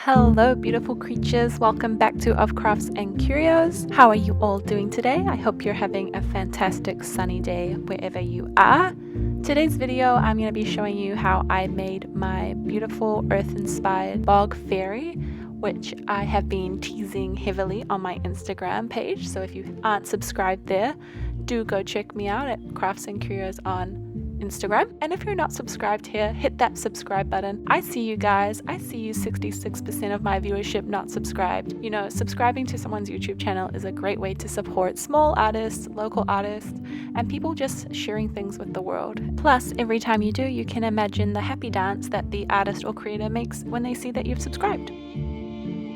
Hello beautiful creatures, welcome back to Of Crafts and Curios. How are you all doing today? I hope you're having a fantastic sunny day wherever you are. Today's video I'm going to be showing you how I made my beautiful earth-inspired bog fairy, which I have been teasing heavily on my Instagram page, so if you aren't subscribed there, do go check me out at Crafts and Curios on Instagram. And if you're not subscribed here, hit that subscribe button. I see you guys. I see you 66% of my viewership not subscribed. You know, subscribing to someone's YouTube channel is a great way to support small artists, local artists, and people just sharing things with the world. Plus, every time you do, you can imagine the happy dance that the artist or creator makes when they see that you've subscribed.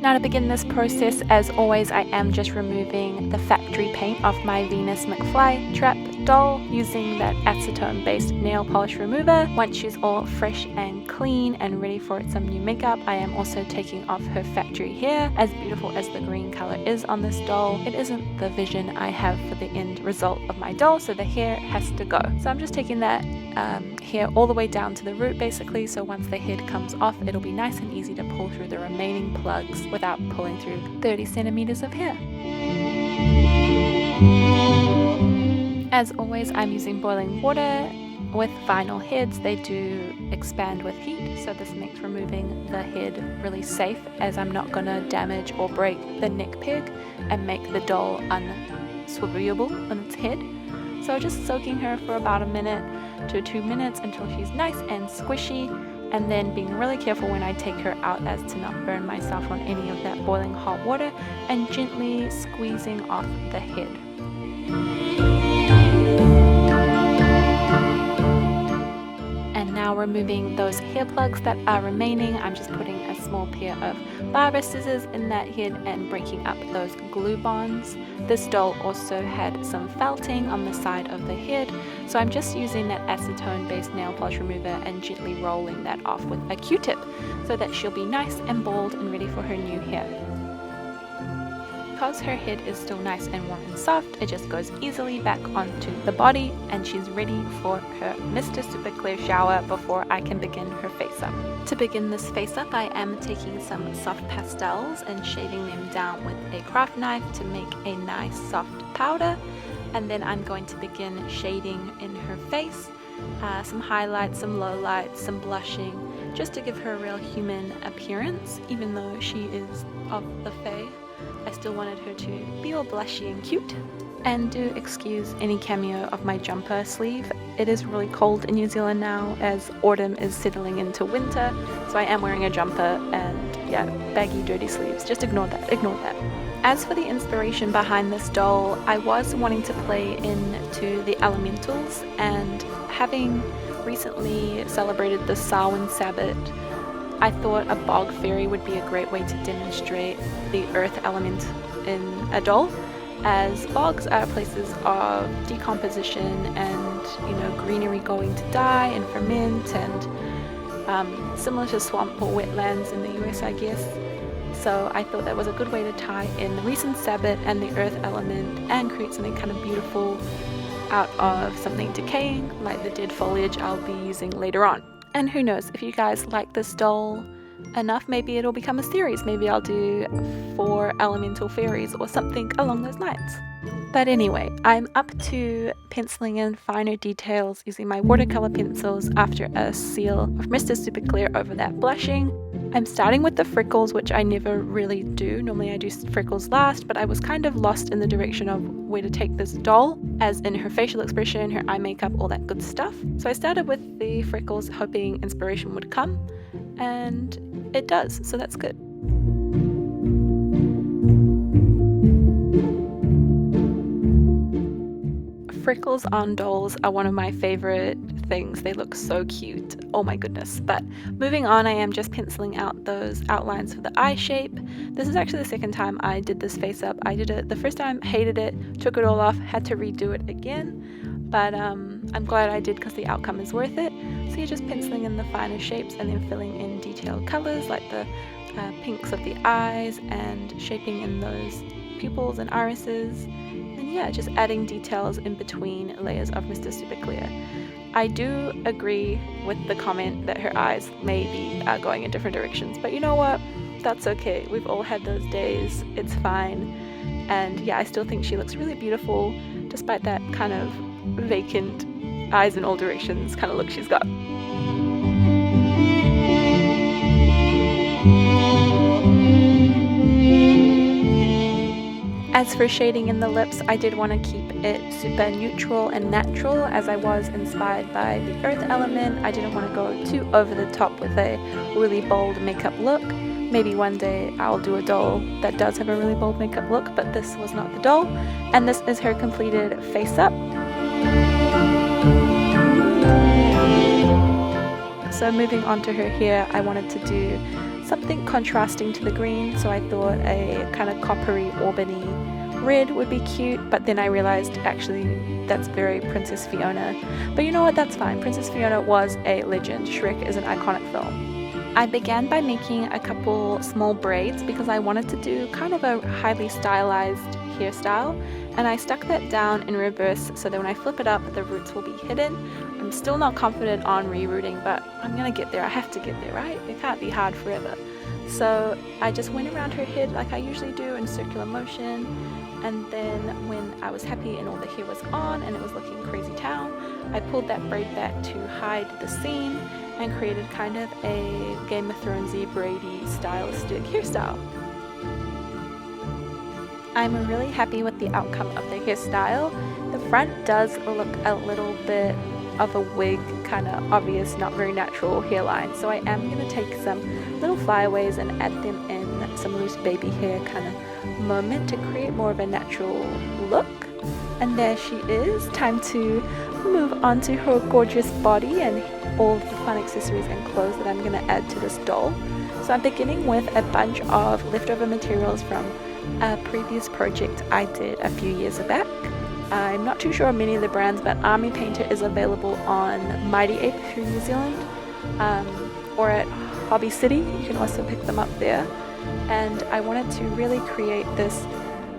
Now to begin this process, as always, I am just removing the factory paint off my Venus McFly trap doll using that acetone based nail polish remover. Once she's all fresh and clean and ready for some new makeup, I am also taking off her factory hair. As beautiful as the green color is on this doll, it isn't the vision I have for the end result of my doll, so the hair has to go. So I'm just taking that hair all the way down to the root basically, so once the head comes off, it'll be nice and easy to pull through the remaining plugs without pulling through 30 centimeters of hair. As always, I'm using boiling water. With vinyl heads, they do expand with heat, so this makes removing the head really safe, as I'm not going to damage or break the neck peg and make the doll unswivelable on its head. So just soaking her for about 1 to 2 minutes until she's nice and squishy, and then being really careful when I take her out as to not burn myself on any of that boiling hot water, and gently squeezing off the head. And now removing those hair plugs that are remaining, I'm just putting a small pair of barber scissors in that head and breaking up those glue bonds. This doll also had some felting on the side of the head, so I'm just using that acetone based nail polish remover and gently rolling that off with a Q-tip so that she'll be nice and bald and ready for her new hair. Because her head is still nice and warm and soft, it just goes easily back onto the body, and she's ready for her Mr. Super Clear shower before I can begin her face up. To begin this face up, I am taking some soft pastels and shading them down with a craft knife to make a nice soft powder, and then I'm going to begin shading in her face, some highlights, some lowlights, some blushing, just to give her a real human appearance. Even though she is of the Fae, I still wanted her to be all blushy and cute. And do excuse any cameo of my jumper sleeve. It is really cold in New Zealand now, as autumn is settling into winter, so I am wearing a jumper and yeah, baggy dirty sleeves. Just ignore that. As for the inspiration behind this doll, I was wanting to play into the elementals, and having recently celebrated the Samhain Sabbath, I thought a bog fairy would be a great way to demonstrate the earth element in a doll, as bogs are places of decomposition and, you know, greenery going to die and ferment, and similar to swamp or wetlands in the US, I guess. So I thought that was a good way to tie in the recent Sabbath and the earth element and create something kind of beautiful out of something decaying, like the dead foliage I'll be using later on. And who knows, if you guys like this doll enough, maybe it'll become a series. Maybe I'll do 4 elemental fairies or something along those lines. But anyway, I'm up to penciling in finer details using my watercolor pencils after a seal of Mr. Super Clear over that blushing. I'm starting with the freckles, which I never really do. Normally I do freckles last, but I was kind of lost in the direction of where to take this doll, as in her facial expression, her eye makeup, all that good stuff. So I started with the freckles, hoping inspiration would come, and it does, so that's good. Freckles on dolls are one of my favorite things. They look so cute. Oh my goodness. But moving on, I am just penciling out those outlines for the eye shape. This is actually the second time I did this face up. I did it the first time, hated it, took it all off, had to redo it again. But I'm glad I did, because the outcome is worth it. So you're just penciling in the finer shapes and then filling in detailed colors like the pinks of the eyes and shaping in those pupils and irises. And yeah, just adding details in between layers of Mr. Super Clear. I do agree with the comment that her eyes may be going in different directions, but you know what? That's okay. We've all had those days. It's fine. And yeah, I still think she looks really beautiful despite that kind of vacant eyes in all directions kind of look she's got. As for shading in the lips, I did want to keep it super neutral and natural, as I was inspired by the earth element. I didn't want to go too over the top with a really bold makeup look. Maybe one day I'll do a doll that does have a really bold makeup look, but this was not the doll. And this is her completed face up. So moving on to her hair, I wanted to do something contrasting to the green, so I thought a kind of coppery auburny red would be cute, but then I realized actually that's very Princess Fiona. But you know what, that's fine. Princess Fiona was a legend. Shrek is an iconic film. I began by making a couple small braids because I wanted to do kind of a highly stylized hairstyle, and I stuck that down in reverse so that when I flip it up the roots will be hidden. I'm still not confident on rerooting, but I'm gonna get there. I have to get there, right? It can't be hard forever. So I just went around her head like I usually do in circular motion, and then when I was happy and all the hair was on and it was looking crazy town, I pulled that braid back to hide the seam and created kind of a Game of Thronesy Brady stylistic hairstyle. I'm really happy with the outcome of the hairstyle. The front does look a little bit of a wig, kind of obvious, not very natural hairline, so I am going to take some little flyaways and add them in some loose baby hair kind of moment to create more of a natural look. And there she is. Time to move on to her gorgeous body and all of the fun accessories and clothes that I'm going to add to this doll. So I'm beginning with a bunch of leftover materials from a previous project I did a few years back. I'm not too sure of many of the brands, but Army Painter is available on Mighty Ape if you're in New Zealand, or at Hobby City. You can also pick them up there. And I wanted to really create this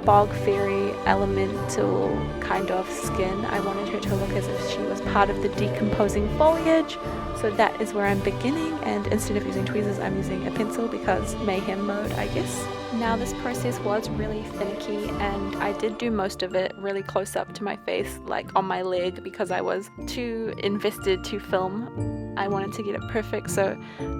bog fairy elemental kind of skin. I wanted her to look as if she was part of the decomposing foliage. So that is where I'm beginning, and instead of using tweezers I'm using a pencil because mayhem mode, I guess. Now this process was really finicky, and I did do most of it really close up to my face, like on my leg, because I was too invested to film. I wanted to get it perfect. So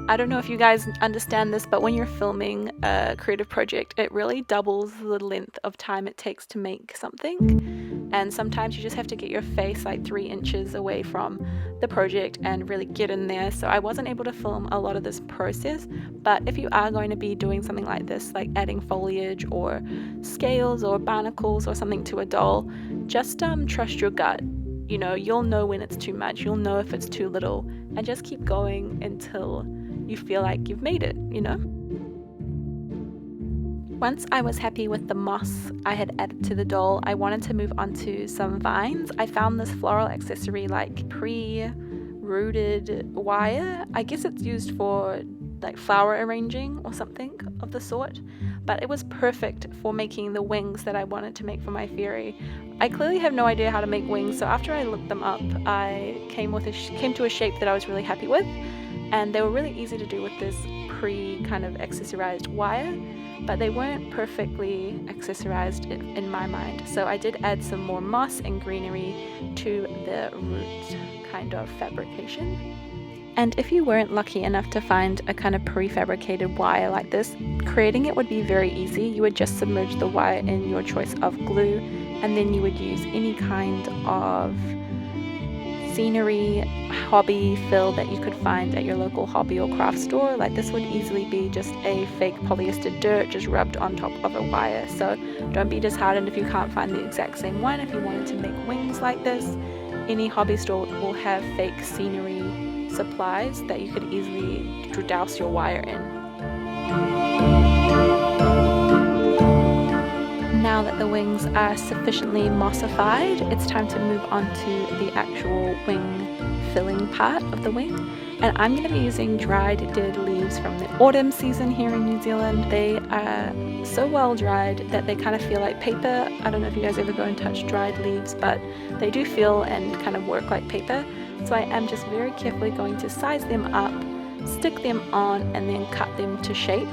I don't know if you guys understand this, but when you're filming a creative project, it really doubles the length of time it takes to make something. And sometimes you just have to get your face like 3 inches away from the project and really get in there. So I wasn't able to film a lot of this process, but if you are going to be doing something like this, like adding foliage or scales or barnacles or something to a doll, just trust your gut. You know, you'll know when it's too much, you'll know if it's too little, and just keep going until you feel like you've made it, you know? Once I was happy with the moss I had added to the doll, I wanted to move on to some vines. I found this floral accessory, like pre-rooted wire. I guess it's used for like flower arranging or something of the sort, but it was perfect for making the wings that I wanted to make for my Faerie. I clearly have no idea how to make wings, so after I looked them up, I came to a shape that I was really happy with, and they were really easy to do with this kind of accessorized wire, but they weren't perfectly accessorized in my mind. So I did add some more moss and greenery to the root kind of fabrication. And if you weren't lucky enough to find a kind of prefabricated wire like this, creating it would be very easy. You would just submerge the wire in your choice of glue, and then you would use any kind of scenery, hobby fill that you could find at your local hobby or craft store. Like this would easily be just a fake polyester dirt just rubbed on top of a wire. So don't be disheartened if you can't find the exact same one. If you wanted to make wings like this, any hobby store will have fake scenery supplies that you could easily douse your wire in. Now that the wings are sufficiently mossified, it's time to move on to the actual wing filling part of the wing. And I'm going to be using dried dead leaves from the autumn season here in New Zealand. They are so well dried that they kind of feel like paper. I don't know if you guys ever go and touch dried leaves, but they do feel and kind of work like paper. So I am just very carefully going to size them up, stick them on, and then cut them to shape.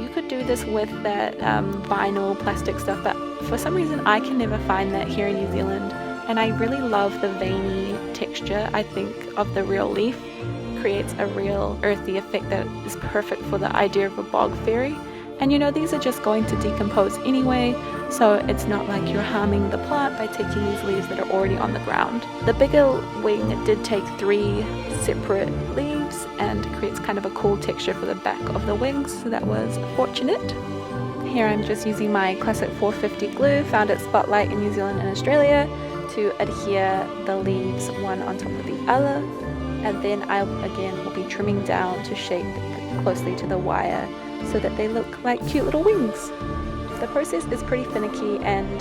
You could do this with that vinyl plastic stuff, but for some reason I can never find that here in New Zealand, and I really love the veiny texture, I think, of the real leaf. It creates a real earthy effect that is perfect for the idea of a bog fairy. And you know, these are just going to decompose anyway, so it's not like you're harming the plant by taking these leaves that are already on the ground. The bigger wing did take 3 separate leaves and creates kind of a cool texture for the back of the wings, so that was fortunate. Here I'm just using my classic 450 glue found at Spotlight in New Zealand and Australia to adhere the leaves one on top of the other, and then I again will be trimming down to shape closely to the wire so that they look like cute little wings. The process is pretty finicky and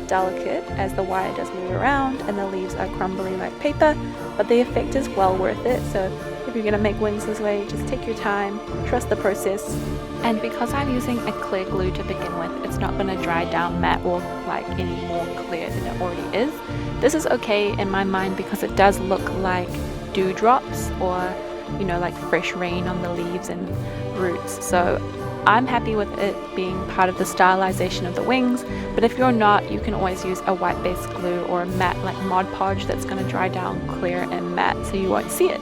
delicate as the wire does move around and the leaves are crumbly like paper, but the effect is well worth it. So if you're going to make wings this way, just take your time, trust the process. And because I'm using a clear glue to begin with, it's not going to dry down matte or like any more clear than it already is. This is okay in my mind because it does look like dewdrops or, you know, like fresh rain on the leaves and roots. So I'm happy with it being part of the stylization of the wings, but if you're not, you can always use a white base glue or a matte like Mod Podge that's going to dry down clear and matte so you won't see it.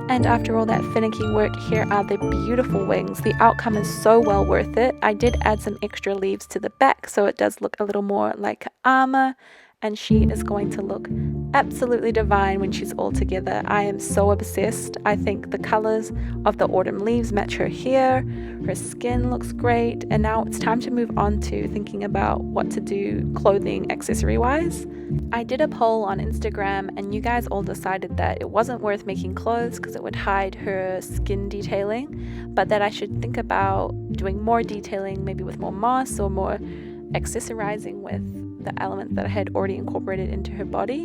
And after all that finicky work, here are the beautiful wings. The outcome is so well worth it. I did add some extra leaves to the back so it does look a little more like armor, and she is going to look absolutely divine when she's all together. I am so obsessed. I think the colors of the autumn leaves match her hair, her skin looks great, and now it's time to move on to thinking about what to do clothing accessory wise. I did a poll on Instagram and you guys all decided that it wasn't worth making clothes because it would hide her skin detailing, but that I should think about doing more detailing, maybe with more moss or more accessorizing with the elements that I had already incorporated into her body.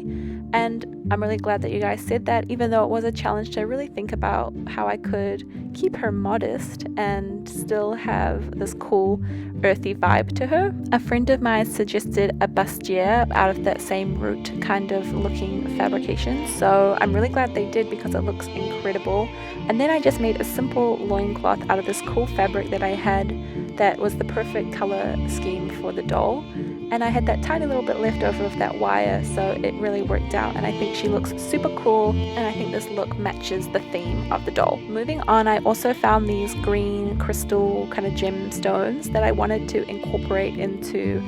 And I'm really glad that you guys said that, even though it was a challenge to really think about how I could keep her modest and still have this cool earthy vibe to her. A friend of mine suggested a bustier out of that same root kind of looking fabrication, so I'm really glad they did because it looks incredible. And then I just made a simple loincloth out of this cool fabric that I had that was the perfect color scheme for the doll, and I had that tiny little bit left over of that wire, so it really worked out, and I think she looks super cool, and I think this look matches the theme of the doll. Moving on, I also found these green crystal kind of gemstones that I wanted to incorporate into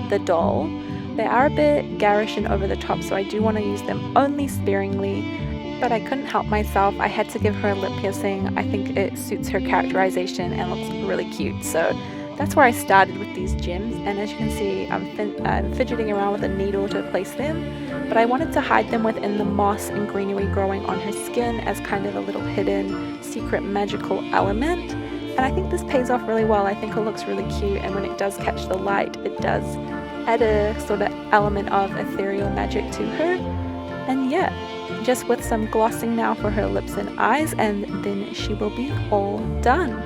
the doll. They are a bit garish and over the top, so I do want to use them only sparingly, but I couldn't help myself. I had to give her a lip piercing. I think it suits her characterization and looks really cute, so that's where I started with these gems. And as you can see, I'm fidgeting around with a needle to place them, but I wanted to hide them within the moss and greenery growing on her skin as kind of a little hidden secret magical element, and I think this pays off really well. I think it looks really cute, and when it does catch the light, it does add a sort of element of ethereal magic to her. And yeah, just with some glossing now for her lips and eyes, and then she will be all done.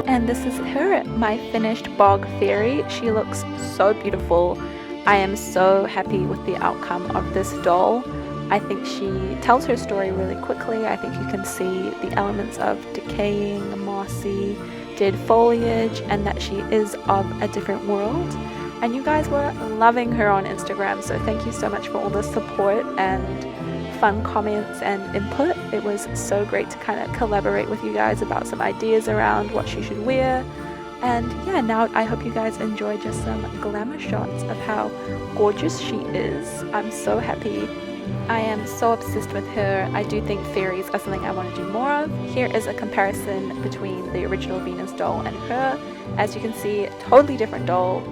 And this is her, my finished bog fairy. She looks so beautiful. I am so happy with the outcome of this doll. I think she tells her story really quickly. I think you can see the elements of decaying, mossy, dead foliage, and that she is of a different world. And you guys were loving her on Instagram, so thank you so much for all the support and fun comments and input. It was so great to kind of collaborate with you guys about some ideas around what she should wear. And yeah, now I hope you guys enjoy just some glamour shots of how gorgeous she is. I'm so happy. I am so obsessed with her. I do think fairies are something I want to do more of. Here is a comparison between the original Venus doll and her. As you can see, totally different doll.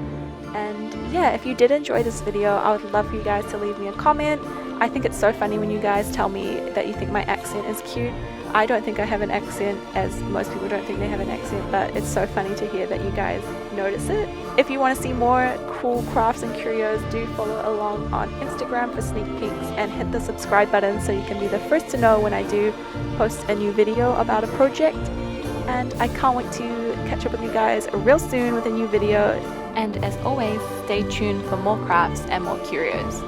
And yeah, if you did enjoy this video, I would love for you guys to leave me a comment. I think it's so funny when you guys tell me that you think my accent is cute. I don't think I have an accent, as most people don't think they have an accent, but it's so funny to hear that you guys notice it. If you want to see more cool crafts and curios, do follow along on Instagram for sneak peeks and hit the subscribe button so you can be the first to know when I do post a new video about a project. And I can't wait to catch up with you guys real soon with a new video. And as always, stay tuned for more crafts and more curios.